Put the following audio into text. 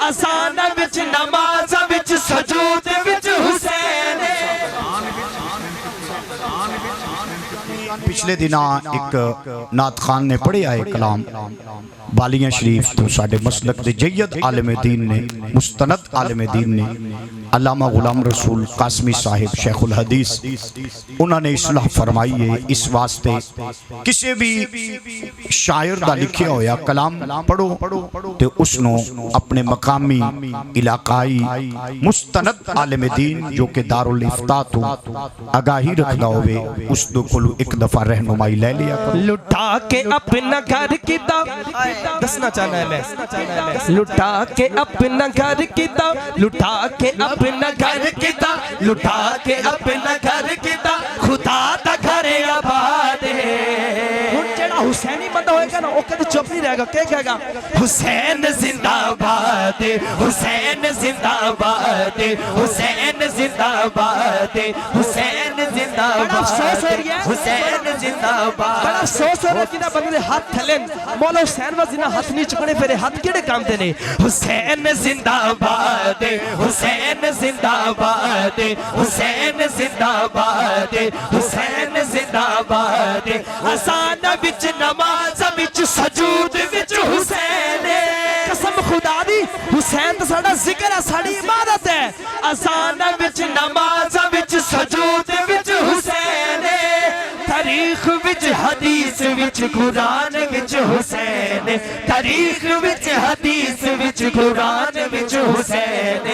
اذان وچ نماز وچ سجود وچ حسین پچھلے دناں ایک نعت خان نے پڑھے آئے کلام بالیاں شریف تو ساڑھے مسلک دے جید عالم دین نے مستند عالم دین نے علامہ غلام رسول قاسمی صاحب شیخ الحدیث انہوں نے اصلاح فرمائی ہے اس واسطے کسی بھی شاعر دا لکھے ہویا کلام پڑھو تو اس نو اپنے مقامی علاقائی مستند عالم دین جو کہ دارالافتاء تو آگاہی رکھدا ہوئے اس دو کلو ایک دفعہ رہنمائی لے لیا لٹا کے اپنا گھر کی دعوت دسنا چاہنا ہے میں لٹا کے اپنا گھر کی دعوت لٹا کے اپنا گھر کی دعوت لٹا کے اپنا گھر کی دعوت خدا دا گھر آباد ہے جیڑا حسینی بندہ ہوئے گا نا وہ کدھے چپ نہیں رہے گا کہے گا حسین زندہ باد حسین زندہ باد حسین زندہ باد حسین زندہ باد حسین زندہ باد بڑا افسوس ہو رہا ہے کہ بندے ہاتھ تھلیں مولا حسین وزنہ ہاتھ نہیں چکنے پھر ہاتھ کیڑے کام دینے حسین زندہ باد حسین زندہ باد حسین زندہ باد حسین زندہ باد اذان وچ نماز وچ سجود وچ حسین قسم خدا دی حسین تو ساڑا ذکر ہے ساڑی عبادت ہے اذان وچ نماز وچ سجود وچ حسین تاریخ وچ حدیث وچ قرآن وچ حسین تاریخ وچ حدیث وچ قرآن وچ حسین